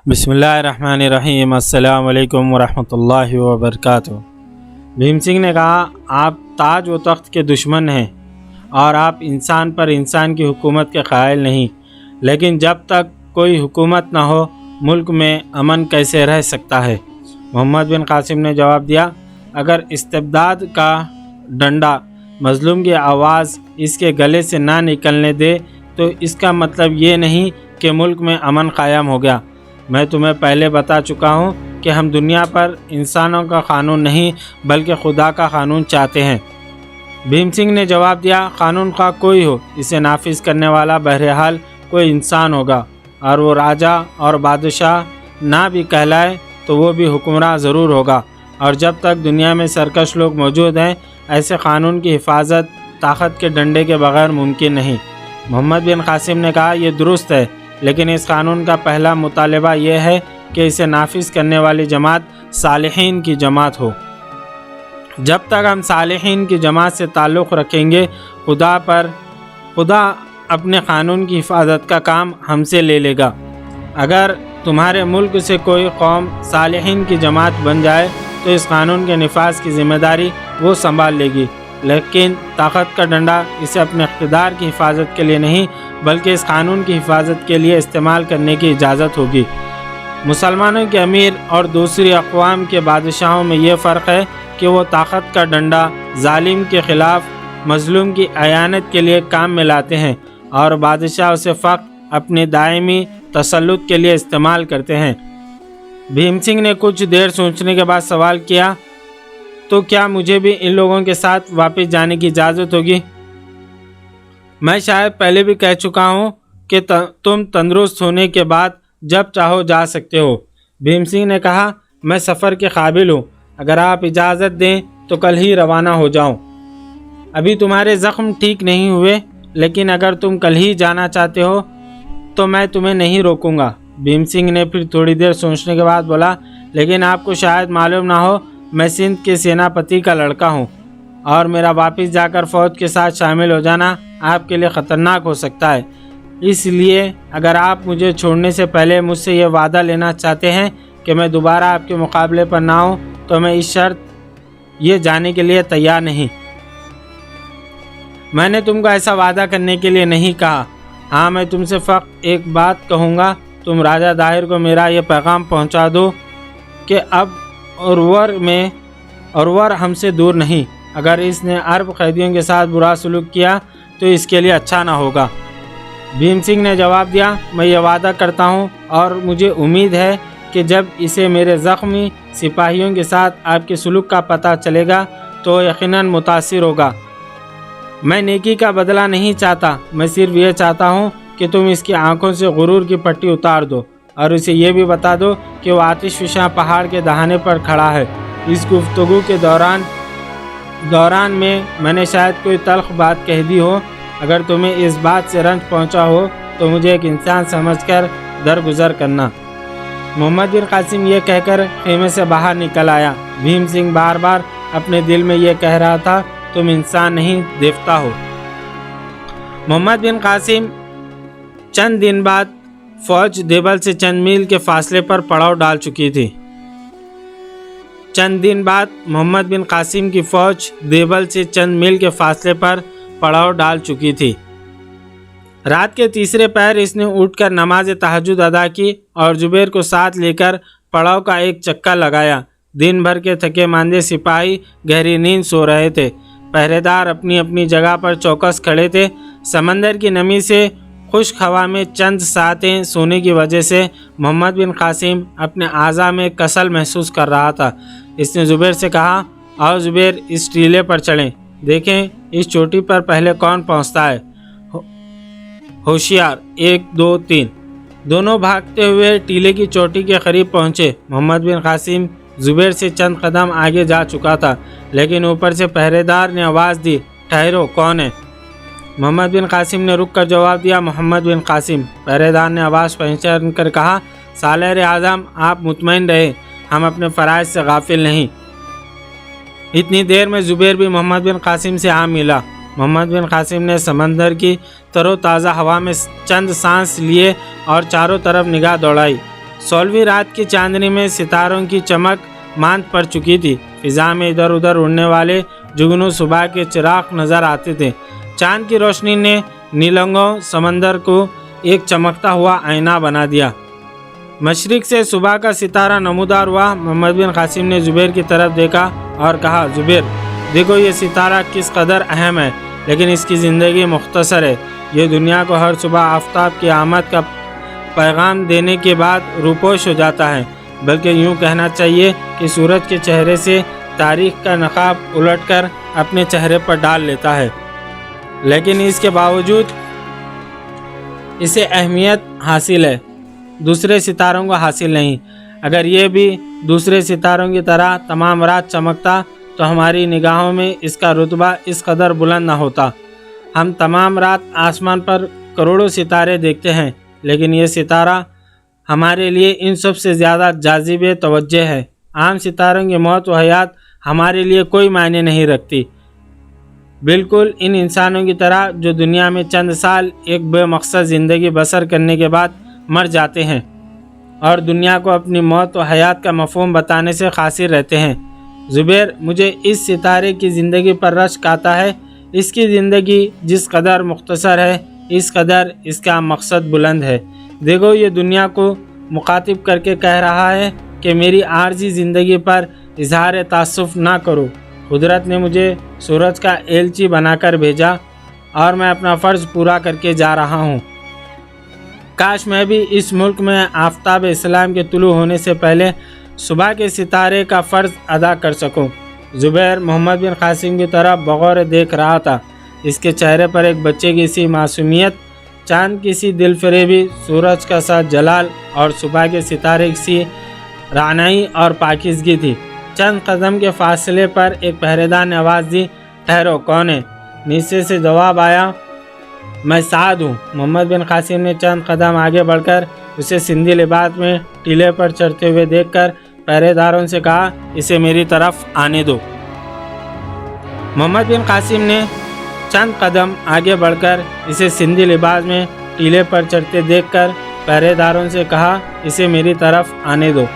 بسم اللہ الرحمن الرحیم۔ السلام علیکم ورحمۃ اللہ وبرکاتہ۔ بھیم سنگھ نے کہا، آپ تاج و تخت کے دشمن ہیں اور آپ انسان پر انسان کی حکومت کے قائل نہیں، لیکن جب تک کوئی حکومت نہ ہو ملک میں امن کیسے رہ سکتا ہے؟ محمد بن قاسم نے جواب دیا، اگر استبداد کا ڈنڈا مظلوم کی آواز اس کے گلے سے نہ نکلنے دے تو اس کا مطلب یہ نہیں کہ ملک میں امن قائم ہو گیا۔ میں تمہیں پہلے بتا چکا ہوں کہ ہم دنیا پر انسانوں کا قانون نہیں بلکہ خدا کا قانون چاہتے ہیں۔ بھیم سنگھ نے جواب دیا، قانون خواہ کوئی ہو، اسے نافذ کرنے والا بہرحال کوئی انسان ہوگا، اور وہ راجا اور بادشاہ نہ بھی کہلائے تو وہ بھی حکمراں ضرور ہوگا، اور جب تک دنیا میں سرکش لوگ موجود ہیں ایسے قانون کی حفاظت طاقت کے ڈنڈے کے بغیر ممکن نہیں۔ محمد بن قاسم نے کہا، یہ درست ہے، لیکن اس قانون کا پہلا مطالبہ یہ ہے کہ اسے نافذ کرنے والی جماعت صالحین کی جماعت ہو۔ جب تک ہم صالحین کی جماعت سے تعلق رکھیں گے خدا اپنے قانون کی حفاظت کا کام ہم سے لے لے گا۔ اگر تمہارے ملک سے کوئی قوم صالحین کی جماعت بن جائے تو اس قانون کے نفاذ کی ذمہ داری وہ سنبھال لے گی، لیکن طاقت کا ڈنڈا اسے اپنے اقتدار کی حفاظت کے لیے نہیں بلکہ اس قانون کی حفاظت کے لیے استعمال کرنے کی اجازت ہوگی۔ مسلمانوں کے امیر اور دوسری اقوام کے بادشاہوں میں یہ فرق ہے کہ وہ طاقت کا ڈنڈا ظالم کے خلاف مظلوم کی اعانت کے لیے کام میں لاتے ہیں، اور بادشاہ اسے فقط اپنے دائمی تسلط کے لیے استعمال کرتے ہیں۔ بھیم سنگھ نے کچھ دیر سوچنے کے بعد سوال کیا، تو کیا مجھے بھی ان لوگوں کے ساتھ واپس جانے کی اجازت ہوگی؟ میں شاید پہلے بھی کہہ چکا ہوں کہ تم تندرست ہونے کے بعد جب چاہو جا سکتے ہو۔ بھیم سنگھ نے کہا، میں سفر کے قابل ہوں، اگر آپ اجازت دیں تو کل ہی روانہ ہو جاؤں۔ ابھی تمہارے زخم ٹھیک نہیں ہوئے، لیکن اگر تم کل ہی جانا چاہتے ہو تو میں تمہیں نہیں روکوں گا۔ بھیم سنگھ نے پھر تھوڑی دیر سوچنے کے بعد بولا، لیکن آپ کو شاید معلوم نہ ہو، میں سندھ کے سیناپتی کا لڑکا ہوں، اور میرا واپس جا کر فوج کے ساتھ شامل ہو جانا آپ کے لیے خطرناک ہو سکتا ہے۔ اس لیے اگر آپ مجھے چھوڑنے سے پہلے مجھ سے یہ وعدہ لینا چاہتے ہیں کہ میں دوبارہ آپ کے مقابلے پر نہ ہوں تو میں اس شرط یہ جانے کے لیے تیار نہیں۔ میں نے تم کو ایسا وعدہ کرنے کے لیے نہیں کہا۔ ہاں، میں تم سے فقط ایک بات کہوں گا، تم راجہ داہر کو میرا یہ پیغام پہنچا دو کہ اب اورور ہم سے دور نہیں۔ اگر اس نے عرب قیدیوں کے ساتھ برا سلوک کیا تو اس کے لیے اچھا نہ ہوگا۔ بھیم سنگھ نے جواب دیا، میں یہ وعدہ کرتا ہوں، اور مجھے امید ہے کہ جب اسے میرے زخمی سپاہیوں کے ساتھ آپ کے سلوک کا پتہ چلے گا تو یقیناً متاثر ہوگا۔ میں نیکی کا بدلہ نہیں چاہتا، میں صرف یہ چاہتا ہوں کہ تم اس کی آنکھوں سے غرور کی پٹی اتار دو، اور اسے یہ بھی بتا دو کہ وہ آتش فشاں پہاڑ کے دہانے پر کھڑا ہے۔ اس گفتگو کے دوران میں نے شاید کوئی تلخ بات کہہ دی ہو۔ اگر تمہیں اس بات سے رنج پہنچا ہو تو مجھے ایک انسان سمجھ کر درگزر کرنا۔ محمد بن قاسم یہ کہہ کر خیمے سے باہر نکل آیا۔ بھیم سنگھ بار بار اپنے دل میں یہ کہہ رہا تھا، تم انسان نہیں، دیوتا ہو۔ محمد بن قاسم چند دن بعد فوج دیبل سے چند میل کے فاصلے پر پڑاؤ ڈال چکی تھی۔ چند دن بعد محمد بن قاسم کی فوج دیبل سے چند میل کے فاصلے پر پڑاؤ ڈال چکی تھی۔ رات کے تیسرے پہر اس نے اٹھ کر نماز تہجد ادا کی اور زبیر کو ساتھ لے کر پڑاؤ کا ایک چکا لگایا۔ دن بھر کے تھکے ماندے سپاہی گہری نیند سو رہے تھے۔ پہرے دار اپنی اپنی جگہ پر چوکس کھڑے تھے۔ سمندر کی نمی سے خشک ہوا میں چند ساعتیں سونے کی وجہ سے محمد بن قاسم اپنے اعضاء میں کسل محسوس کر رہا تھا۔ اس نے زبیر سے کہا، آؤ زبیر، اس ٹیلے پر چڑھیں، دیکھیں اس چوٹی پر پہلے کون پہنچتا ہے۔ ہوشیار، 1 2 3۔ دونوں بھاگتے ہوئے ٹیلے کی چوٹی کے قریب پہنچے۔ محمد بن قاسم زبیر سے چند قدم آگے جا چکا تھا، لیکن اوپر سے پہرے دار نے آواز دی، ٹھہرو، کون ہے؟ محمد بن قاسم نے رک کر جواب دیا، محمد بن قاسم۔ پہرے دار نے آواز پہچان کر کہا، سالار اعظم، آپ مطمئن رہے، ہم اپنے فرائض سے غافل نہیں۔ اتنی دیر میں زبیر بھی محمد بن قاسم سے آ ملا۔ محمد بن قاسم نے سمندر کی تر و تازہ ہوا میں چند سانس لیے اور چاروں طرف نگاہ دوڑائی۔ 16वीं रात की चांदनी में सितारों की चमक मांद पड़ चुकी थी। फिजा में इधर उधर उड़ने वाले जुगनू सुबह के चिराग नजर आते थे। चांद की रोशनी ने नीलंगों समंदर को एक चमकता हुआ आईना बना दिया। मशरिक से सुबह का सितारा नमूदार हुआ। मोहम्मद बिन कासिम ने जुबैर की तरफ देखा और कहा, जुबैर देखो ये सितारा किस कदर अहम है, लेकिन इसकी ज़िंदगी मुख्तसर है। ये दुनिया को हर सुबह आफताब की आमद का पैगाम देने के बाद रूपोश हो जाता है, बल्कि यूँ कहना चाहिए कि सूरज के चेहरे से तारीख का नकाब उलटकर अपने चेहरे पर डाल लेता है, लेकिन इसके बावजूद इसे अहमियत हासिल है, दूसरे सितारों को हासिल नहीं। अगर ये भी दूसरे सितारों की तरह तमाम रात चमकता तो हमारी निगाहों में इसका रुतबा इस कदर बुलंद न होता। हम तमाम रात आसमान पर करोड़ों सितारे देखते हैं, लेकिन ये सितारा हमारे लिए इन सब से ज़्यादा जाज़िब तवज्जो है। आम सितारों की मौत व हयात हमारे लिए कोई मायने नहीं रखती, बिल्कुल इन इंसानों की तरह जो दुनिया में चंद साल एक बेमकसद ज़िंदगी बसर करने के बाद मर जाते हैं और दुनिया को अपनी मौत व हयात का मफ़हूम बताने से कासिर रहते हैं। ज़ुबैर, मुझे इस सितारे की ज़िंदगी पर रश्क आता है। इसकी ज़िंदगी जिस कदर मुख्तसर है, इस कदर इसका मकसद बुलंद है। देखो ये दुनिया को मुखातिब करके कह रहा है कि मेरी आर्जी ज़िंदगी पर इजहार तासुफ़ ना करो। कुदरत ने मुझे सूरज का एलची बनाकर भेजा और मैं अपना फ़र्ज़ पूरा करके जा रहा हूँ। काश मैं भी इस मुल्क में आफताब इस्लाम के तुलू होने से पहले सुबह के सितारे का फ़र्ज़ अदा कर सकूं। ज़ुबैर मोहम्मद बिन कासिम की तरफ बगौर देख रहा था। इसके चेहरे पर एक बच्चे की सी मासूमियत, चांद की सी दिलफरेबी, सूरज का सा जलाल और सुबह के सितारे की सी रानाई और पाकिज़गी थी। चंद कदम के फासले पर एक पहरेदार ने आवाज़ दी, ठहरो, कौन है? नीचे से जवाब आया, मैं साद हूँ। मोहम्मद बिन कासिम ने चंद कदम आगे बढ़कर उसे सिंधी लिबास में टीले पर चढ़ते हुए देखकर पहरेदारों से कहा, इसे मेरी तरफ आने दो। मोहम्मद बिन कासिम ने चंद कदम आगे बढ़कर इसे सिंधी लिबास में टीले पर चढ़ते देखकर पहरेदारों से कहा, इसे मेरी तरफ आने दो।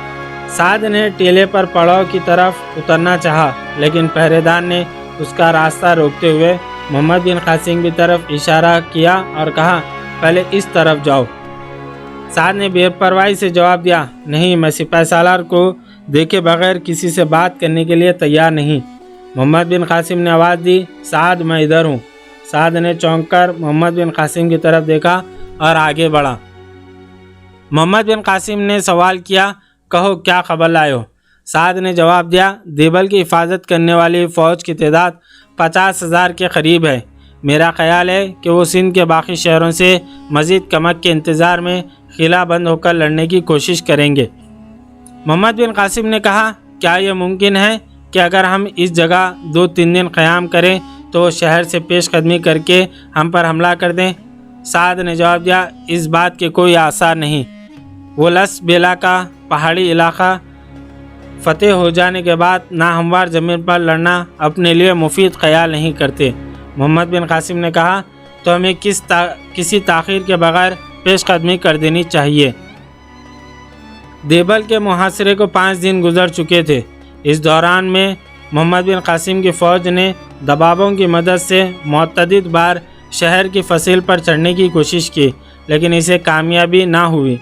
साद ने टीले पर पड़ाव की तरफ उतरना चाहा, लेकिन पहरेदार ने उसका रास्ता रोकते हुए मोहम्मद बिन कासिम की तरफ इशारा किया और कहा, पहले इस तरफ जाओ। साद ने बेपरवाही से जवाब दिया, नहीं, मैं सिपाही सालार को देखे बगैर किसी से बात करने के लिए तैयार नहीं। मोहम्मद बिन कासिम ने आवाज़ दी, साद, मैं इधर हूँ। साद ने चौंक कर मोहम्मद बिन कासिम की तरफ देखा और आगे बढ़ा। मोहम्मद बिन कासिम ने सवाल किया, कहो क्या खबर लाए हो? साद ने जवाब दिया, देवल की हिफाजत करने वाली फ़ौज की तादाद 50,000 के करीब है। मेरा ख्याल है कि वो सिंध के बाकी शहरों से मज़ीद कमक के इंतज़ार में किला बंद होकर लड़ने की कोशिश करेंगे। मोहम्मद बिन कासिम ने कहा, क्या यह मुमकिन है कि अगर हम इस जगह 2-3 दिन क़याम करें तो वो शहर से पेशकदमी करके हम पर हमला कर दें? साद ने जवाब दिया, इस बात के कोई आसार नहीं। वो लस बेला का पहाड़ी इलाका फ़तेह हो जाने के बाद नाहमवार ज़मीन पर लड़ना अपने लिए मुफीद ख्याल नहीं करते। मोहम्मद बिन कासिम ने कहा, तो हमें किसी ताख़ीर के बगैर पेशकदमी कर देनी चाहिए। देवल के मुहासरे को 5 दिन गुजर चुके थे। इस दौरान में मोहम्मद बिन कासिम की फ़ौज ने दबावों की मदद से मुतअद्दिद बार शहर की फसील पर चढ़ने की कोशिश की, लेकिन इसे कामयाबी ना हुई।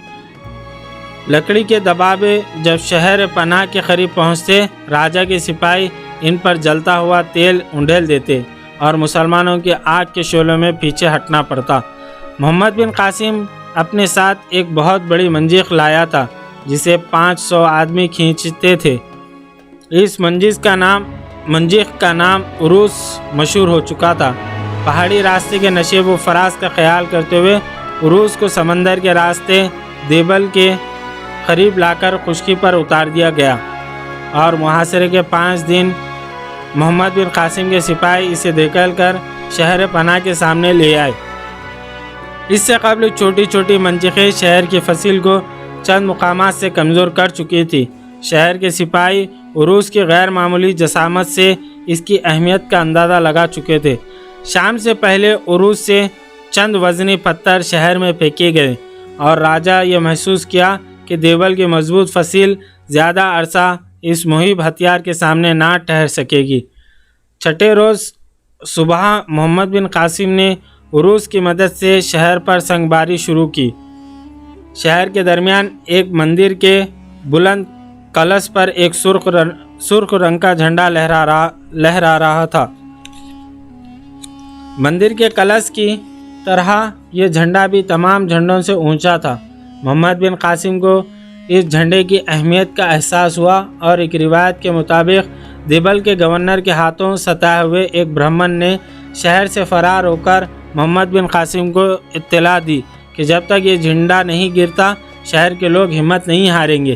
लकड़ी के दबावे जब शहर पनाह के करीब पहुँचते, राजा के सिपाही इन पर जलता हुआ तेल उंडेल देते और मुसलमानों के आग के शोलों में पीछे हटना पड़ता। मोहम्मद बिन कासिम अपने साथ एक बहुत बड़ी मंजीख लाया था, जिसे 500 आदमी खींचते थे। इस मंजीख का नाम उरूस मशहूर हो चुका था। पहाड़ी रास्ते के नशे व फराज का ख्याल करते हुए उरूस को समंदर के रास्ते देवल के करीब लाकर खुश्की पर उतार दिया गया और मुहासरे के 5 दिन मोहम्मद बिन कासिम के सिपाही इसे निकल कर शहर पनाह के सामने ले आए। इससे कबल छोटी छोटी मंजीखें शहर की फसील को चंद मुकामात से कमज़ोर कर चुकी थी। शहर के सिपाही उरूस की गैर मामूली जसामत से इसकी अहमियत का अंदाज़ा लगा चुके थे। शाम से पहले उरूस से चंद वज़नी पत्थर शहर में फेंके गए और राजा ये महसूस किया کہ دیوبل کی مضبوط فصیل زیادہ عرصہ اس مہیب ہتھیار کے سامنے نہ ٹھہر سکے گی۔ چھٹے روز صبح محمد بن قاسم نے عروس کی مدد سے شہر پر سنگ باری شروع کی۔ شہر کے درمیان ایک مندر کے بلند کلش پر ایک سرخ رنگ کا جھنڈا لہرا رہا تھا۔ مندر کے کلش کی طرح یہ جھنڈا بھی تمام جھنڈوں سے اونچا تھا۔ محمد بن قاسم کو اس جھنڈے کی اہمیت کا احساس ہوا اور ایک روایت کے مطابق دیوبل کے گورنر کے ہاتھوں ستائے ہوئے ایک برہمن نے شہر سے فرار ہو کر محمد بن قاسم کو اطلاع دی کہ جب تک یہ جھنڈا نہیں گرتا شہر کے لوگ ہمت نہیں ہاریں گے۔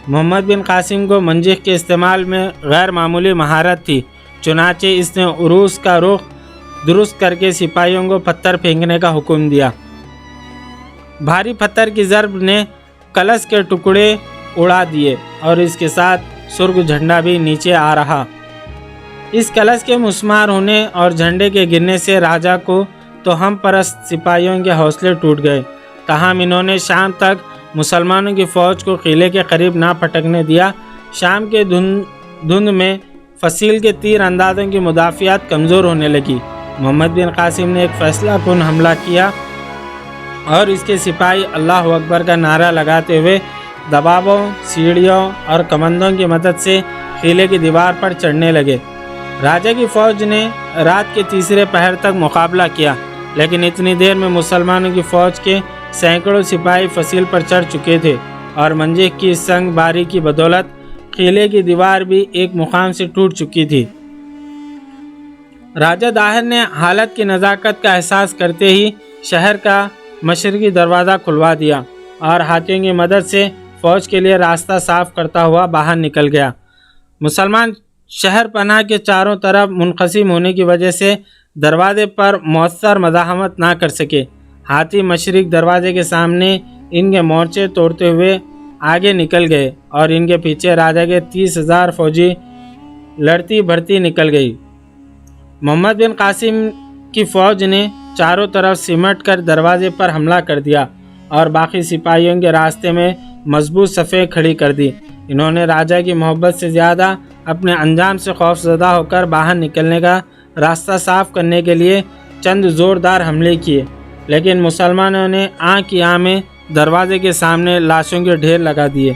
محمد بن قاسم کو منجنیق کے استعمال میں غیر معمولی مہارت تھی، چنانچہ اس نے عروس کا رخ درست کر کے سپاہیوں کو پتھر پھینکنے کا حکم دیا۔ بھاری پتھر کی ضرب نے کلش کے ٹکڑے اڑا دیے اور اس کے ساتھ سرخ جھنڈا بھی نیچے آ رہا۔ اس کلش کے مسمار ہونے اور جھنڈے کے گرنے سے راجا کو تو ہم پرست سپاہیوں کے حوصلے ٹوٹ گئے، تاہم انہوں نے شام تک مسلمانوں کی فوج کو قلعے کے قریب نہ پھٹکنے دیا۔ شام کے دھند میں فصیل کے تیر اندازوں کی مدافعت کمزور ہونے لگی۔ محمد بن قاسم نے ایک فیصلہ کن حملہ کیا اور اس کے سپاہی اللہ اکبر کا نعرہ لگاتے ہوئے دبابوں، سیڑھیوں اور کمندوں کی مدد سے قلعے کی دیوار پر چڑھنے لگے۔ راجا کی فوج نے رات کے تیسرے پہر تک مقابلہ کیا، لیکن اتنی دیر میں مسلمانوں کی فوج کے سینکڑوں سپاہی فصیل پر چڑھ چکے تھے اور منجنیق کی سنگ باری کی بدولت قلعے کی دیوار بھی ایک مقام سے ٹوٹ چکی تھی۔ راجا داہر نے حالت کی نزاکت کا احساس کرتے ہی شہر کا مشرقی دروازہ کھلوا دیا اور ہاتھیوں کی مدد سے فوج کے لیے راستہ صاف کرتا ہوا باہر نکل گیا۔ مسلمان شہر پناہ کے چاروں طرف منقسم ہونے کی وجہ سے دروازے پر مؤثر مزاحمت نہ کر سکے۔ ہاتھی مشرق دروازے کے سامنے ان کے مورچے توڑتے ہوئے آگے نکل گئے اور ان کے پیچھے راجا کے 30,000 فوجی لڑتی بھرتی نکل گئی۔ محمد بن قاسم کی فوج نے چاروں طرف سمٹ کر دروازے پر حملہ کر دیا اور باقی سپاہیوں کے راستے میں مضبوط صفیں کھڑی کر دی۔ انہوں نے راجا کی محبت سے زیادہ اپنے انجام سے خوف زدہ ہو کر باہر نکلنے کا راستہ صاف کرنے کے لیے چند زوردار حملے کیے، لیکن مسلمانوں نے آنکھ کی آنکھ میں دروازے کے سامنے لاشوں کے ڈھیر لگا دیے۔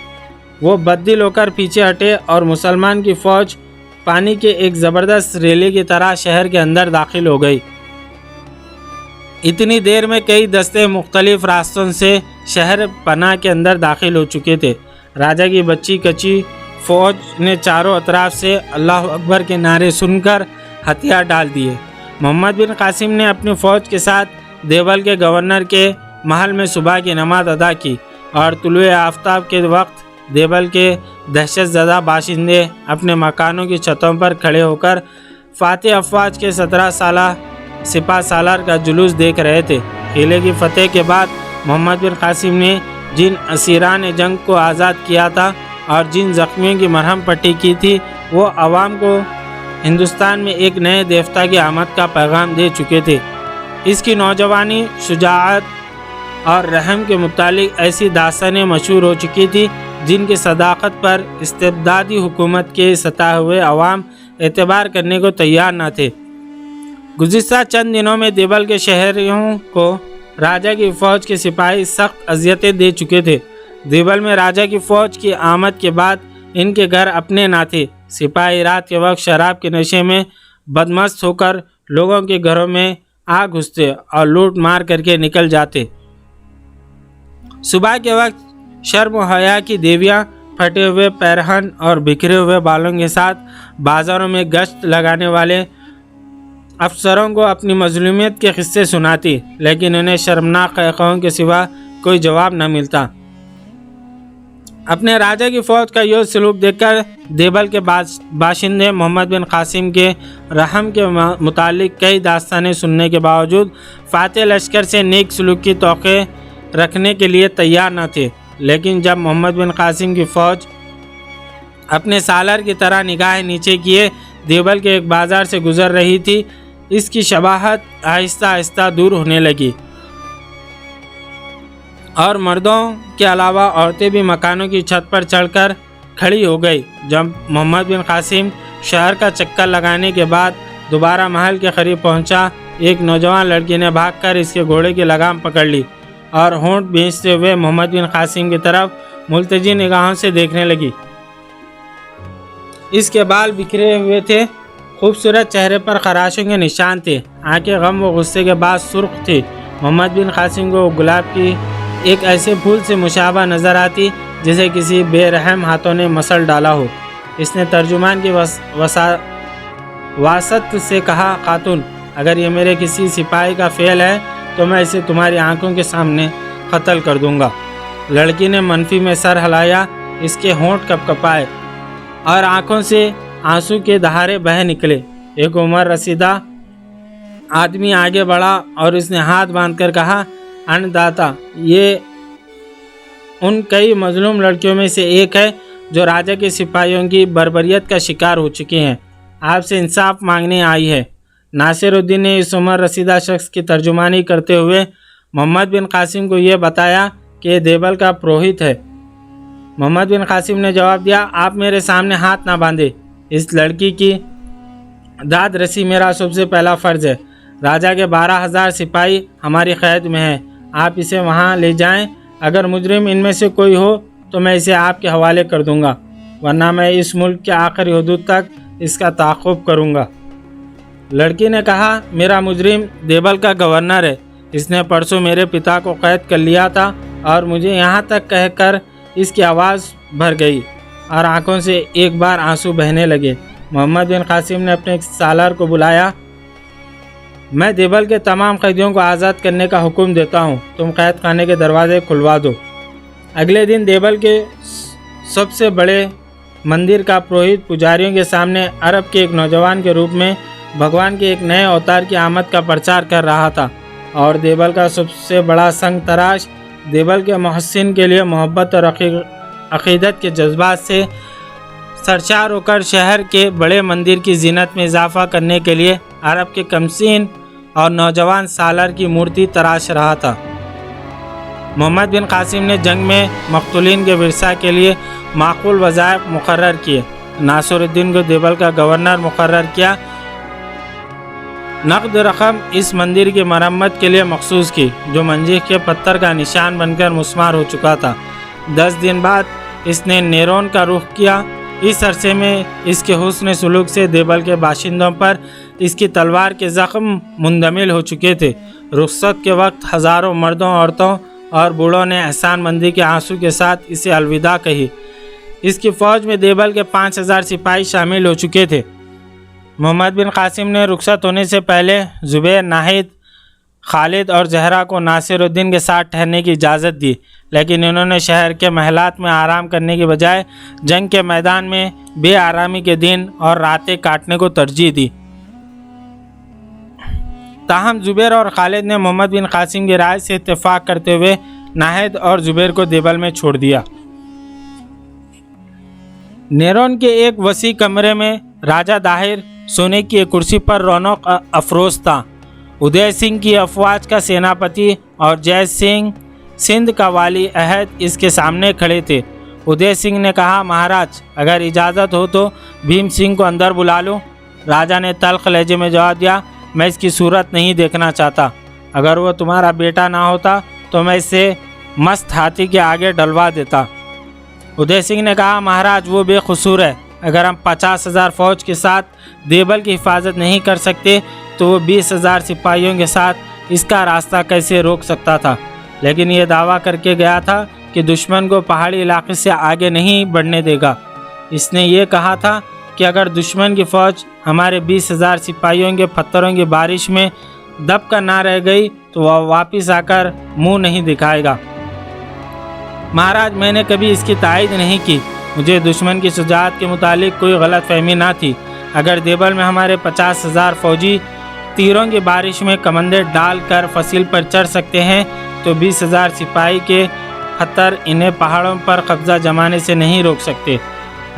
وہ بددل ہو کر پیچھے ہٹے اور مسلمان کی فوج پانی کے ایک زبردست ریلے کی طرح شہر کے اندر داخل ہو گئی۔ اتنی دیر میں کئی دستے مختلف راستوں سے شہر پناہ کے اندر داخل ہو چکے تھے۔ راجا کی بچی کچی فوج نے چاروں اطراف سے اللہ اکبر کے نعرے سن کر ہتھیار ڈال دیے۔ محمد بن قاسم نے اپنی فوج کے ساتھ دیوبل کے گورنر کے محل میں صبح کی نماز ادا کی اور طلوع آفتاب کے وقت دیوبل کے دہشت زدہ باشندے اپنے مکانوں کی چھتوں پر کھڑے ہو کر فاتح افواج کے 17 سالہ سپہ سالار کا جلوس دیکھ رہے تھے۔ قلعے کی فتح کے بعد محمد بن قاسم نے جن اسیران جنگ کو آزاد کیا تھا اور جن زخمیوں کی مرہم پٹی کی تھی، وہ عوام کو ہندوستان میں ایک نئے دیوتا کی آمد کا پیغام دے چکے تھے۔ اس کی نوجوانی، شجاعت اور رحم کے متعلق ایسی داستانیں مشہور ہو چکی تھی جن کی صداقت پر استبدادی حکومت کے ستائے ہوئے عوام اعتبار کرنے کو تیار نہ تھے۔ گزشتہ چند دنوں میں دیوبل کے شہریوں کو راجا کی فوج کے سپاہی سخت اذیتیں دے چکے تھے۔ دیوبل میں راجا کی فوج کی آمد کے بعد ان کے گھر اپنے نہ تھے۔ سپاہی رات کے وقت شراب کے نشے میں بدمست ہو کر لوگوں کے گھروں میں آ گھستے اور لوٹ مار کر کے نکل جاتے۔ صبح کے وقت شرم و حیا کی دیویاں پھٹے ہوئے پیرہن اور بکھرے ہوئے بالوں کے ساتھ بازاروں میں گشت لگانے والے افسروں کو اپنی مظلومیت کے قصے سناتی، لیکن انہیں شرمناک قہقہوں کے سوا کوئی جواب نہ ملتا۔ اپنے راجا کی فوج کا یہ سلوک دیکھ کر دیوبل کے باشندے محمد بن قاسم کے رحم کے متعلق کئی داستانیں سننے کے باوجود فاتح لشکر سے نیک سلوک کی توقع رکھنے کے لیے تیار نہ تھے۔ لیکن جب محمد بن قاسم کی فوج اپنے سالار کی طرح نگاہ نیچے کیے دیوبل کے ایک بازار سے گزر رہی تھی، اس کی شباہت آہستہ آہستہ دور ہونے لگی۔ और मर्दों के अलावा औरतें भी मकानों की छत पर चढ़कर खड़ी हो गई। जब मोहम्मद बिन कासिम शहर का चक्कर लगाने के बाद दोबारा महल के करीब पहुंचा, एक नौजवान लड़की ने भागकर इसके घोड़े की लगाम पकड़ ली और होंठ भींचते हुए मोहम्मद बिन कासिम की तरफ मुल्तजी निगाहों से देखने लगी। इसके बाल बिखरे हुए थे, खूबसूरत चेहरे पर खराशों के निशान थे, आंखें गम व गुस्से के बाद सुर्ख थी। मोहम्मद बिन कासिम को गुलाब की एक ऐसे फूल से मुशाबा नज़र आती जिसे किसी बेरहम हाथों ने मसल डाला हो। इसने तर्जुमान की वासत से कहा, खातून, अगर ये मेरे किसी सिपाही का फ़ेल है तो मैं इसे तुम्हारी आंखों के सामने कत्ल कर दूंगा। लड़की ने मनफी में सर हिलाया, इसके होंठ कपकपाए और आंखों से आंसू के धारे बह निकले। एक उम्र रसीदा आदमी आगे बढ़ा और उसने हाथ बांधकर कहा, अन्नदाता, ये उन कई मजलूम लड़कियों में से एक है जो राजा के सिपाहियों की बर्बरियत का शिकार हो चुकी हैं। आपसे इंसाफ मांगने आई है। नासिरुद्दीन ने इस उम्र रसीदा शख्स की तर्जुमानी करते हुए मोहम्मद बिन कासिम को यह बताया कि देवल का पुरोहित है। मोहम्मद बिन कासिम ने जवाब दिया, आप मेरे सामने हाथ ना बांधे। इस लड़की की दाद रसी मेरा सबसे पहला फ़र्ज़ है। राजा के 12,000 सिपाही हमारी क़ैद में हैं। आप इसे वहाँ ले जाएं। अगर मुजरिम इनमें से कोई हो तो मैं इसे आपके हवाले कर दूंगा, वरना मैं इस मुल्क के आखिरी हदूद तक इसका ताक़ुब करूंगा। लड़की ने कहा, मेरा मुजरिम देवल का गवर्नर है। इसने परसों मेरे पिता को कैद कर लिया था और मुझे यहाँ तक कहकर इसकी आवाज़ भर गई और आंखों से एक बार आंसू बहने लगे। मोहम्मद बिन कासिम ने अपने सालार को बुलाया, मैं देवल के तमाम कैदियों को आज़ाद करने का हुक्म देता हूँ, तुम कैद खाने के दरवाजे खुलवा दो। अगले दिन देवल के सबसे बड़े मंदिर का पुरोहित पुजारियों के सामने अरब के एक नौजवान के रूप में भगवान के एक नए अवतार की आमद का प्रचार कर रहा था और देवल का सबसे बड़ा संग तराश देवल के मुहस्सिन के लिए मोहब्बत और अक़ीदत के जज्बात से सरशार होकर शहर के बड़े मंदिर की जीनत में इजाफा करने के लिए अरब के कमसीन और नौजवान सालार की मूर्ति तराश रहा था। मोहम्मद बिन कासिम ने जंग में मक़तूलीन के विरसा के लिए माक़ूल वज़ाइफ मुक़र्रर किए। नासिरुद्दीन को देवल का गवर्नर मुक़र्रर किया। नक़द रकम इस मंदिर की मरम्मत के लिए मखसूस की, जो मंजीर के पत्थर का निशान बनकर मुस्मार हो चुका था। 10 दिन बाद इसने नेरोन का रुख किया। इस अरसे में इसके हुस्न सुलूक से देवल के बाशिंदों पर इसकी तलवार के ज़ख्म मुंदमिल हो चुके थे। रुखसत के वक्त हज़ारों मर्दों, औरतों और बूढ़ों ने एहसानमंदी के आंसू के साथ इसे अलविदा कही। इसकी फ़ौज में देवल के 5,000 सिपाही शामिल हो चुके थे। मोहम्मद बिन कासिम ने रुखसत होने से पहले ज़ुबैर, नाहिद, खालिद और जहरा को नासिरुद्दीन के साथ ठहरने की इजाज़त दी, लेकिन इन्होंने शहर के महलात में आराम करने के बजाय जंग के मैदान में बेआरामी के दिन और रातें काटने को तरजीह दी। ताहम ज़ुबैर और खालिद ने मोहम्मद बिन कासिम की राय से इत्तेफाक करते हुए नाहिद और ज़ुबैर को देवल में छोड़ दिया। नेरोन के एक वसी कमरे में राजा दाहिर सोने की एक कुर्सी पर रौनक अफरोज था। उदय सिंह की अफवाज का सेनापति और जय सिंह सिंध का वाली अहद इसके सामने खड़े थे। उदय सिंह ने कहा, महाराज, अगर इजाज़त हो तो भीम सिंह को अंदर बुला लो। राजा ने तल्ख लहजे में जवाब दिया, मैं इसकी सूरत नहीं देखना चाहता। अगर वो तुम्हारा बेटा ना होता तो मैं इसे मस्त हाथी के आगे डलवा देता। उदय सिंह ने कहा, महाराज, वो बेकसूर है। अगर हम 50,000 फ़ौज के साथ देवल की हिफाजत नहीं कर सकते तो वो 20,000 सिपाहियों के साथ इसका रास्ता कैसे रोक सकता था। लेकिन ये दावा करके गया था कि दुश्मन को पहाड़ी इलाके से आगे नहीं बढ़ने देगा। इसने ये कहा था कि अगर दुश्मन की फ़ौज हमारे 20,000 सिपाहियों के पत्थरों की बारिश में दब कर ना रह गई तो वह वापस आकर मुंह नहीं दिखाएगा। महाराज, मैंने कभी इसकी तायद नहीं की। मुझे दुश्मन की शुजाअत के मुतालिक कोई गलत फहमी ना थी। अगर देवल में हमारे 50,000 फौजी तीरों की बारिश में कमंदे डाल कर फसिल पर चढ़ सकते हैं तो 20,000 सिपाही के खतर इन्हें पहाड़ों पर कब्जा जमाने से नहीं रोक सकते।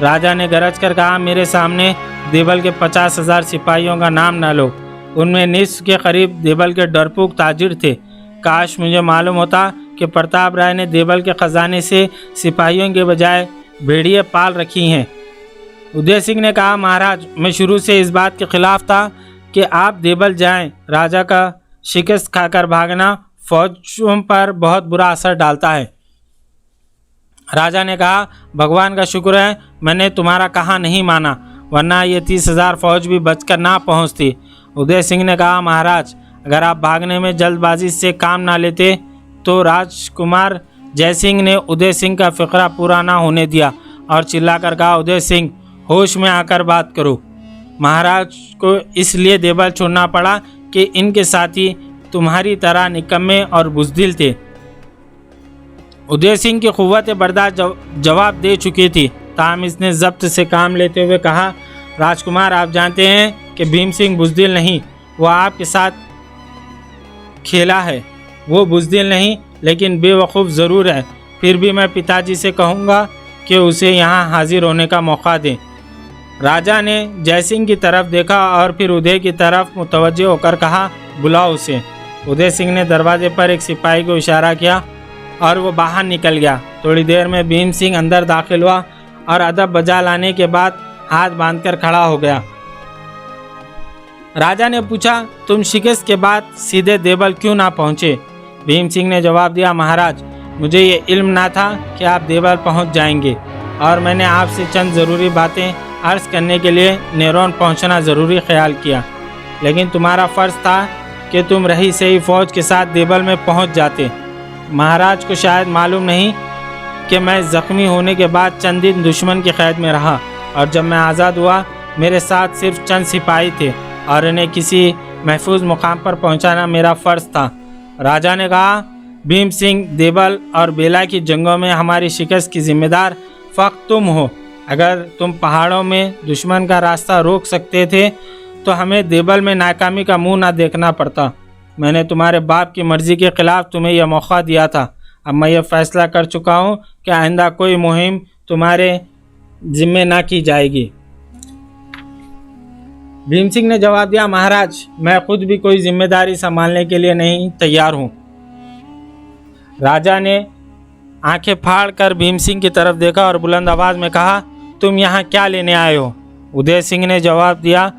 राजा ने गरज कर कहा, मेरे सामने देवल के 50,000 सिपाहियों का नाम ना लो। उनमें निस्फ के करीब देवल के डरपोक ताजिर थे। काश मुझे मालूम होता کہ پرتاپ رائے نے دیبل کے خزانے سے سپاہیوں کے بجائے بھیڑیے پال رکھی ہیں۔ ادے سنگھ نے کہا مہاراج میں شروع سے اس بات کے خلاف تھا کہ آپ دیبل جائیں۔ راجا کا شکست کھا کر بھاگنا فوجوں پر بہت برا اثر ڈالتا ہے۔ راجا نے کہا بھگوان کا شکر ہے میں نے تمہارا کہا نہیں مانا، ورنہ یہ 30,000 فوج بھی بچ کر نہ پہنچتی۔ ادے سنگھ نے کہا مہاراج اگر آپ بھاگنے میں جلد بازی سے کام نہ لیتے تو راجکمار جے سنگھ نے ادے سنگھ کا فقرہ پورا نہ ہونے دیا اور چلا کر کہا ادے سنگھ ہوش میں آ کر بات کرو۔ مہاراج کو اس لیے دیبل چھوڑنا پڑا کہ ان کے ساتھی تمہاری طرح نکمے اور بزدل تھے۔ ادے سنگھ کی قوت برداشت جواب دے چکی تھی، تاہم اس نے ضبط سے کام لیتے ہوئے کہا راجکمار آپ جانتے ہیں کہ بھیم سنگھ بزدل نہیں، وہ آپ کے ساتھ کھیلا ہے۔ وہ بزدل نہیں لیکن بے وقوف ضرور ہے، پھر بھی میں پتا جی سے کہوں گا کہ اسے یہاں حاضر ہونے کا موقع دیں۔ راجا نے جے سنگھ کی طرف دیکھا اور پھر ادے کی طرف متوجہ ہو کر کہا بلاؤ اسے۔ ادے سنگھ نے دروازے پر ایک سپاہی کو اشارہ کیا اور وہ باہر نکل گیا۔ تھوڑی دیر میں بھیم سنگھ اندر داخل ہوا اور ادب بجا لانے کے بعد ہاتھ باندھ کر کھڑا ہو گیا۔ راجا نے پوچھا تم شکست کے بعد سیدھے دیبل کیوں نہ پہنچے؟ بھیم سنگھ نے جواب دیا مہاراج مجھے یہ علم نہ تھا کہ آپ دیبل پہنچ جائیں گے، اور میں نے آپ سے چند ضروری باتیں عرض کرنے کے لیے نیرون پہنچنا ضروری خیال کیا، لیکن تمہارا فرض تھا کہ تم رہی سہی فوج کے ساتھ دیبل میں پہنچ جاتے۔ مہاراج کو شاید معلوم نہیں کہ میں زخمی ہونے کے بعد چند دن دشمن کی قید میں رہا، اور جب میں آزاد ہوا میرے ساتھ صرف چند سپاہی تھے اور انہیں کسی محفوظ مقام پر پہنچانا میرا فرض تھا۔ راجا نے کہا بھیم سنگھ دیبل اور بیلا کی جنگوں میں ہماری شکست کی ذمہ دار فقط تم ہو۔ اگر تم پہاڑوں میں دشمن کا راستہ روک سکتے تھے تو ہمیں دیبل میں ناکامی کا منہ نہ دیکھنا پڑتا۔ میں نے تمہارے باپ کی مرضی کے خلاف تمہیں یہ موقع دیا تھا، اب میں یہ فیصلہ کر چکا ہوں کہ آئندہ کوئی مہم تمہارے ذمہ نہ کی جائے گی۔ بھیم سنگھ نے جواب دیا مہاراج میں خود بھی کوئی ذمہ داری سنبھالنے کے لیے نہیں تیار ہوں۔ راجا نے آنکھیں پھاڑ کر بھیم سنگھ کی طرف دیکھا اور بلند آواز میں کہا تم یہاں کیا لینے آئے ہو؟ ادے سنگھ نے جواب دیا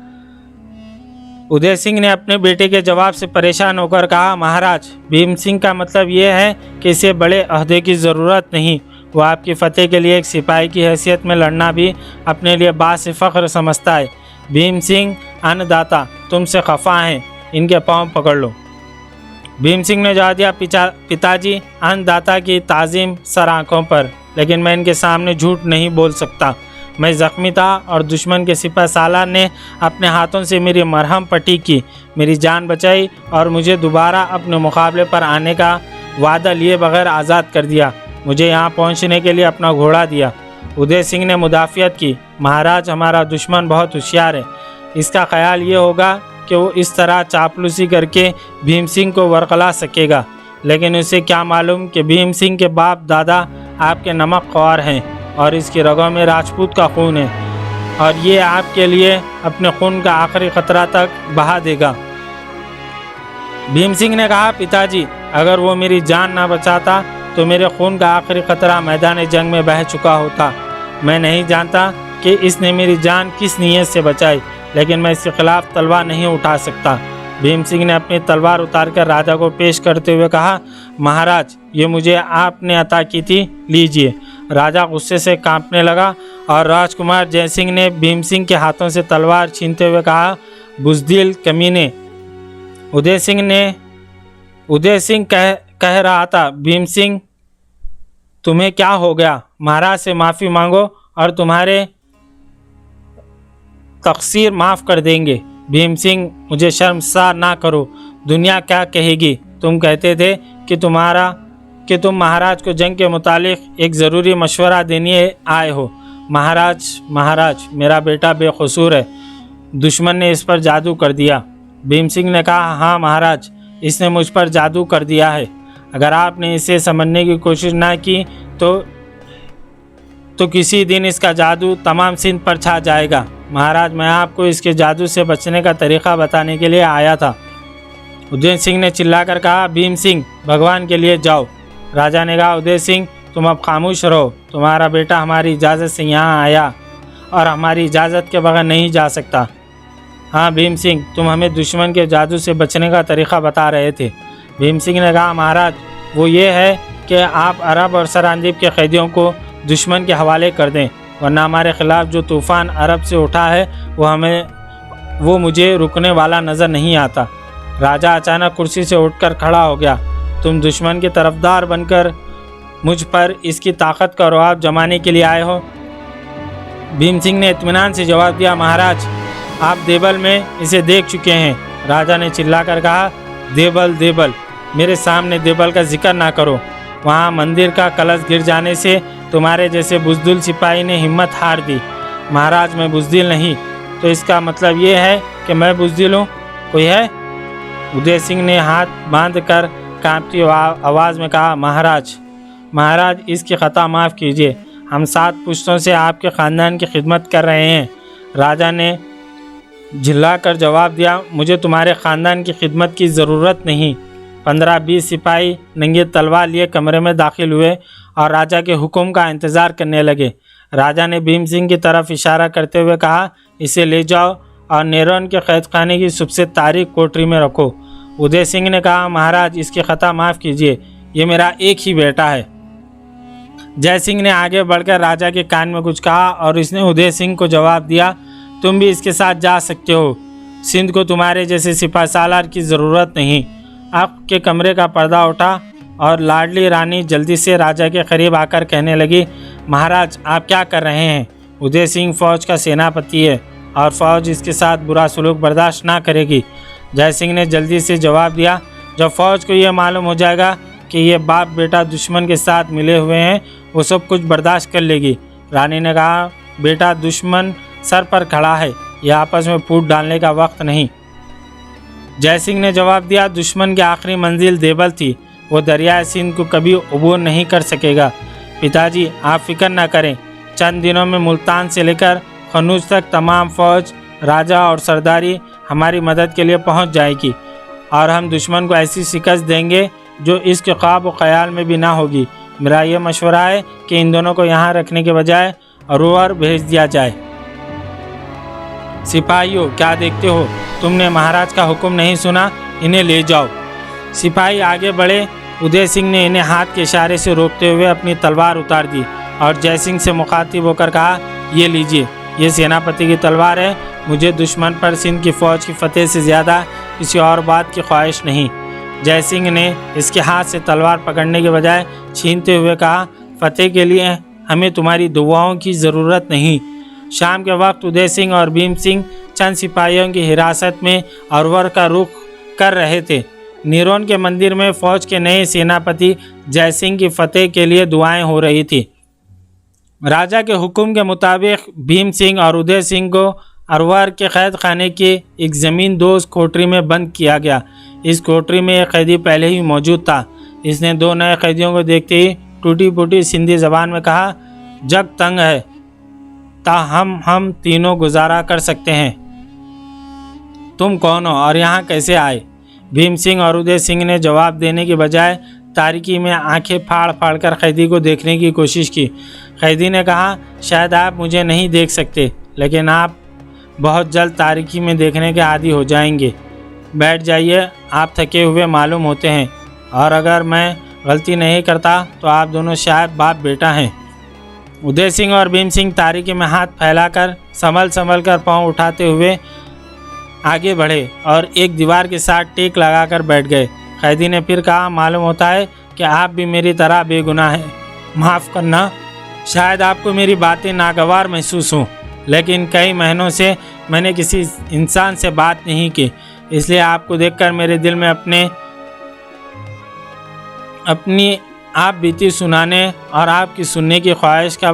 ادے سنگھ نے اپنے بیٹے کے جواب سے پریشان ہو کر کہا مہاراج بھیم سنگھ کا مطلب یہ ہے کہ اسے بڑے عہدے کی ضرورت نہیں، وہ آپ کی فتح کے لیے ایک سپاہی کی حیثیت میں لڑنا بھی اپنے لیے باعث فخر سمجھتا ہے۔ بھیم سنگھ ان داتا تم سے خفا ہیں، ان کے پاؤں پکڑ لو۔ بھیم سنگھ نے جواب دیا پتا جی ان داتا کی تعظیم سر آنکھوں پر، لیکن میں ان کے سامنے جھوٹ نہیں بول سکتا۔ میں زخمی تھا اور دشمن کے سپہ سالار نے اپنے ہاتھوں سے میری مرہم پٹی کی، میری جان بچائی اور مجھے دوبارہ اپنے مقابلے پر آنے کا وعدہ لیے بغیر آزاد کر دیا، مجھے یہاں پہنچنے کے لیے اپنا گھوڑا دیا۔ ادے سنگھ نے مدافعت کی مہاراج ہمارا دشمن بہت ہوشیار ہے، اس کا خیال یہ ہوگا کہ وہ اس طرح چاپلوسی کر کے بھیم سنگھ کو ورغلا سکے گا، لیکن اسے کیا معلوم کہ بھیم سنگھ کے باپ دادا آپ کے نمک خوار ہیں اور اس کی رگوں میں راجپوت کا خون ہے، اور یہ آپ کے لیے اپنے خون کا آخری قطرہ تک بہا دے گا۔ بھیم سنگھ نے کہا پتا جی اگر وہ میری جان نہ بچاتا تو میرے خون کا آخری قطرہ میدان جنگ میں بہہ چکا ہوتا۔ میں نہیں جانتا کہ اس نے میری جان کس نیت سے بچائی، لیکن میں اس کے خلاف تلوار نہیں اٹھا سکتا۔ بھیم سنگھ نے اپنی تلوار اتار کر راجا کو پیش کرتے ہوئے کہا مہاراج یہ مجھے آپ نے عطا کی تھی، لیجئے۔ راجا غصے سے کانپنے لگا اور راجکمار جے سنگھ نے بھیم سنگھ کے ہاتھوں سے تلوار چھینتے ہوئے کہا بزدل کمینے۔ ادے سنگھ کہہ رہا تھا بھیم سنگھ تمہیں کیا ہو گیا؟ مہاراج سے معافی مانگو اور تمہارے تقصیر معاف کر دیں گے۔ بھیم سنگھ مجھے شرمسار نہ کرو، دنیا کیا کہے گی؟ تم کہتے تھے کہ تم مہاراج کو جنگ کے متعلق ایک ضروری مشورہ دینے آئے ہو۔ مہاراج میرا بیٹا بے قصور ہے، دشمن نے اس پر جادو کر دیا۔ بھیم سنگھ نے کہا ہاں مہاراج اس نے مجھ پر جادو کر دیا ہے، اگر آپ نے اسے سمجھنے کی کوشش نہ کی تو کسی دن اس کا جادو تمام سندھ پر چھا جائے گا۔ مہاراج میں آپ کو اس کے جادو سے بچنے کا طریقہ بتانے کے لیے آیا تھا۔ ادے سنگھ نے چلا کر کہا بھیم سنگھ بھگوان کے لیے جاؤ۔ राजा ने कहा, उदय सिंह तुम अब खामोश रहो, तुम्हारा बेटा हमारी इजाज़त से यहाँ आया और हमारी इजाज़त के बगैर नहीं जा सकता। हाँ भीम सिंह, तुम हमें दुश्मन के जादू से बचने का तरीक़ा बता रहे थे। भीम सिंह ने कहा, महाराज वो ये है कि आप अरब और सरहंदीप के कैदियों को दुश्मन के हवाले कर दें, वरना हमारे ख़िलाफ़ जो तूफ़ान अरब से उठा है वो मुझे रुकने वाला नज़र नहीं आता। राजा अचानक कुर्सी से उठकर खड़ा हो गया। तुम दुश्मन के तरफदार बनकर मुझ पर इसकी ताकत का रुआब जमाने के लिए आए हो? भीम सिंह ने इत्मीनान से जवाब दिया, महाराज आप देवल में इसे देख चुके हैं। राजा ने चिल्लाकर कहा, देवल देवल, मेरे सामने देवल का जिक्र ना करो। वहाँ मंदिर का कलश गिर जाने से तुम्हारे जैसे बुज़दिल सिपाही ने हिम्मत हार दी। महाराज मैं बुज़दिल नहीं, तो इसका मतलब ये है कि मैं बुज़दिल हूँ? कोई है? उदय सिंह ने हाथ बांध कर कांपती आवाज़ में कहा, महाराज इसकी ख़ता माफ़ कीजिए, हम 7 पुश्तों से आपके ख़ानदान की खिदमत कर रहे हैं। राजा ने झिल्ला कर जवाब दिया, मुझे तुम्हारे ख़ानदान की खिदमत की ज़रूरत नहीं। 15-20 सिपाही नंगे तलवार लिए कमरे में दाखिल हुए और राजा के हुक्म का इंतज़ार करने लगे। राजा ने भीम सिंह की तरफ इशारा करते हुए कहा, इसे ले जाओ और नेरोन के कैद खाने की सबसे तारीक कोठरी में रखो। उदय सिंह ने कहा, महाराज इसकी ख़ता माफ़ कीजिए, ये मेरा एक ही बेटा है। जय सिंह ने आगे बढ़कर राजा के कान में कुछ कहा और इसने उदय सिंह को जवाब दिया, तुम भी इसके साथ जा सकते हो। सिंध को तुम्हारे जैसे सिपाही सालार की ज़रूरत नहीं। आपके कमरे का पर्दा उठा और लाडली रानी जल्दी से राजा के करीब आकर कहने लगी, महाराज आप क्या कर रहे हैं? उदय सिंह फ़ौज का सेनापति है और फ़ौज इसके साथ बुरा सलूक बर्दाश्त ना करेगी। जय सिंह ने जल्दी से जवाब दिया, जब फ़ौज को यह मालूम हो जाएगा कि ये बाप बेटा दुश्मन के साथ मिले हुए हैं, वो सब कुछ बर्दाश्त कर लेगी। रानी ने कहा, बेटा दुश्मन सर पर खड़ा है, यह आपस में फूट डालने का वक्त नहीं। जय सिंह ने जवाब दिया, दुश्मन की आखिरी मंजिल देवल थी, वो दरियाए सिंध को कभी अबूर नहीं कर सकेगा। पिताजी आप फिक्र न करें, चंद दिनों में मुल्तान से लेकर खनूज तक तमाम फ़ौज, राजा और सरदारी हमारी मदद के लिए पहुंच जाएगी और हम दुश्मन को ऐसी शिकस्त देंगे जो इसके ख्वाब और ख्याल में भी ना होगी। मेरा ये मशवरा है कि इन दोनों को यहाँ रखने के बजाय अरोवर भेज दिया जाए। सिपाहियों क्या देखते हो, तुमने महाराज का हुक्म नहीं सुना, इन्हें ले जाओ। सिपाही आगे बढ़े। उदय सिंह ने इन्हें हाथ के इशारे से रोकते हुए अपनी तलवार उतार दी और जय सिंह से मुखातिब होकर कहा, ये लीजिए, ये सेनापति की तलवार है। मुझे दुश्मन पर सिंध की फ़ौज की फतेह से ज़्यादा किसी और बात की ख्वाहिश नहीं। जय सिंह ने इसके हाथ से तलवार पकड़ने के बजाय छीनते हुए कहा, फतेह के लिए हमें तुम्हारी दुआओं की ज़रूरत नहीं। शाम के वक्त उदय सिंह और भीम सिंह चंद सिपाहियों की हिरासत में अरवर का रुख कर रहे थे। नीरोन के मंदिर में फ़ौज के नए सेनापति जय सिंह की फतेह के लिए दुआएं हो रही थी। राजा के हुक्म के मुताबिक भीम सिंह और उदय सिंह को अरवर के कैद खाने की एक ज़मीन दोज कोठरी में बंद किया गया। इस कोठरी में एक कैदी पहले ही मौजूद था। इसने 2 नए कैदियों को देखते ही टूटी फूटी सिंधी ज़बान में कहा, जग तंग है, ताहम हम तीनों गुजारा कर सकते हैं। तुम कौन हो और यहाँ कैसे आए? भीम सिंह और उदय सिंह ने जवाब देने के बजाय तारीकी में आंखें फाड़ फाड़ कर कैदी को देखने की कोशिश की। कैदी ने कहा, शायद आप मुझे नहीं देख सकते, लेकिन आप बहुत जल्द तारीकी में देखने के आदी हो जाएंगे। बैठ जाइए, आप थके हुए मालूम होते हैं और अगर मैं गलती नहीं करता तो आप दोनों शायद बाप बेटा हैं। उदय सिंह और भीम सिंह तारीकी में हाथ फैलाकर संभल कर पाँव उठाते हुए आगे बढ़े और एक दीवार के साथ टेक लगाकर बैठ गए। कैदी ने फिर कहा, मालूम होता है कि आप भी मेरी तरह बेगुनाह हैं। माफ़ करना, शायद आपको मेरी बातें नागवार महसूस हों, लेकिन कई महीनों से मैंने किसी इंसान से बात नहीं की, इसलिए आपको देखकर मेरे दिल में अपनी आप बीती सुनाने और आपकी सुनने की ख्वाहिश का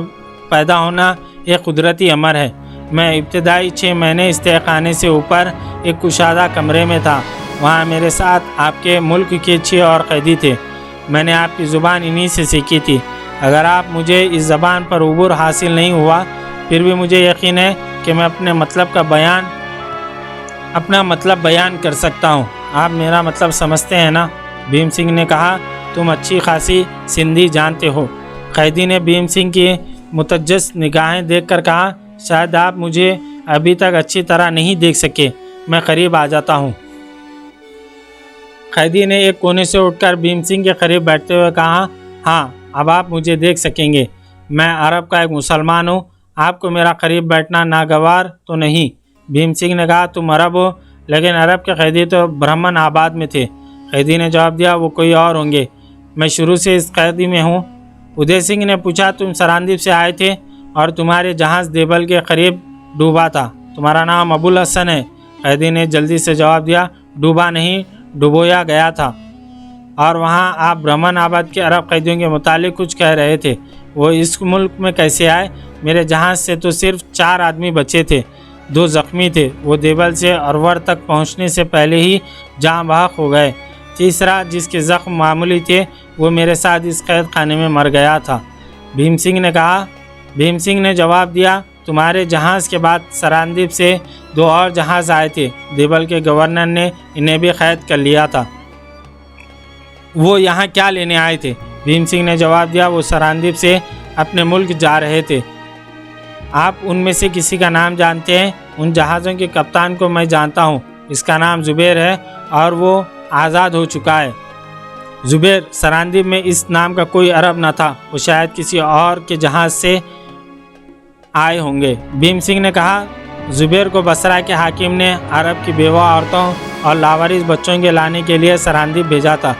पैदा होना एक कुदरती अमर है। मैं इब्तदाई 6 महीने इस तहखाने से ऊपर एक कुशादा कमरे में था। वहाँ मेरे साथ आपके मुल्क के 6 और कैदी थे। मैंने आपकी ज़ुबान इन्हीं से सीखी थी। अगर आप मुझे इस ज़बान पर उबूर हासिल नहीं हुआ, फिर भी मुझे यकीन है कि मैं अपना मतलब बयान कर सकता हूँ। आप मेरा मतलब समझते हैं ना? भीम सिंह ने कहा, तुम अच्छी खासी सिंधी जानते हो। कैदी ने भीम सिंह की मुतज्जस निगाहें देखकर कहा, शायद आप मुझे अभी तक अच्छी तरह नहीं देख सके, मैं करीब आ जाता हूँ। कैदी ने एक कोने से उठकर भीम सिंह के करीब बैठते हुए कहा, हाँ अब आप मुझे देख सकेंगे। मैं अरब का एक मुसलमान हूँ, आपको मेरा करीब बैठना नागवार तो नहीं। भीम सिंह ने कहा, तुम अरब हो, लेकिन अरब के कैदी तो ब्राह्मण आबाद में थे। कैदी ने जवाब दिया, वो कोई और होंगे, मैं शुरू से इस कैदी में हूँ। उदय सिंह ने पूछा, तुम सरांदीप से आए थे और तुम्हारे जहाज़ देबल के करीब डूबा था, तुम्हारा नाम अबुल हसन है। कैदी ने जल्दी से जवाब दिया, डूबा नहीं, डुबोया गया था। और वहाँ आप ब्राह्मण आबाद के अरब कैदियों के मुतालिक कुछ कह रहे थे, वो इस मुल्क में कैसे आए? मेरे जहाज़ से तो सिर्फ 4 आदमी बचे थे, 2 ज़ख्मी थे, वो देबल से अरवर तक पहुँचने से पहले ही जाँ बहक हो गए। तीसरा जिसके ज़ख्म मामूली थे, वो मेरे साथ इस कैद खाने में मर गया था। भीम सिंह ने जवाब दिया, तुम्हारे जहाज़ के बाद सरांदीप से 2 और जहाज़ आए थे, देबल के गवर्नर ने इन्हें भी कैद कर लिया था। वो यहाँ क्या लेने आए थे? भीम सिंह ने जवाब दिया, वो सरांदीप से अपने मुल्क जा रहे थे। आप उनमें से किसी का नाम जानते हैं? उन जहाज़ों के कप्तान को मैं जानता हूँ, इसका नाम ज़ुबैर है और वो आज़ाद हो चुका है। ज़ुबैर, सरांदीप में इस नाम का कोई अरब न था, वो शायद किसी और के जहाज़ से आए होंगे। भीम सिंह ने कहा, ज़ुबैर को बसरा के हाकिम ने अरब की बेवा औरतों और लावारिस बच्चों के लाने के लिए सरांदीप भेजा था।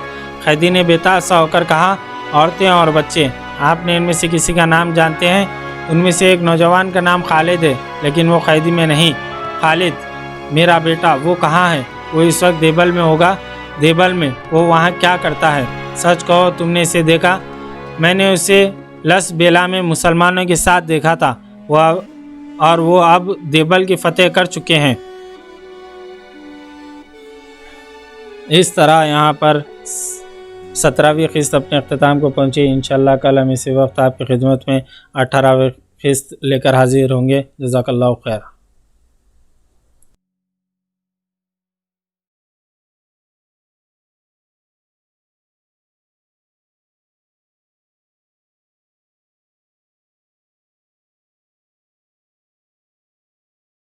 कैदी ने बेताब सा होकर कहा, औरतें और बच्चे, आपने इनमें से किसी का नाम जानते हैं? उनमें से एक नौजवान का नाम खालिद है, लेकिन वो कैदी में नहीं। खालिद, मेरा बेटा, वो कहाँ है? वो इस वक्त देबल में होगा। देबल में? वो वहाँ क्या करता है? सच कहो, तुमने इसे देखा? मैंने उसे लस बेला में मुसलमानों के साथ देखा था, वो अब देबल की फतेह कर चुके हैं। इस तरह यहाँ पर 17वीं किस्त अपने अख्ताम को पहुँची। इंशाअल्लाह कल हम इसी वक्त आपकी खिदमत में 18वीं किस्त लेकर हाजिर होंगे। जज़ाकल्लाहु खैर।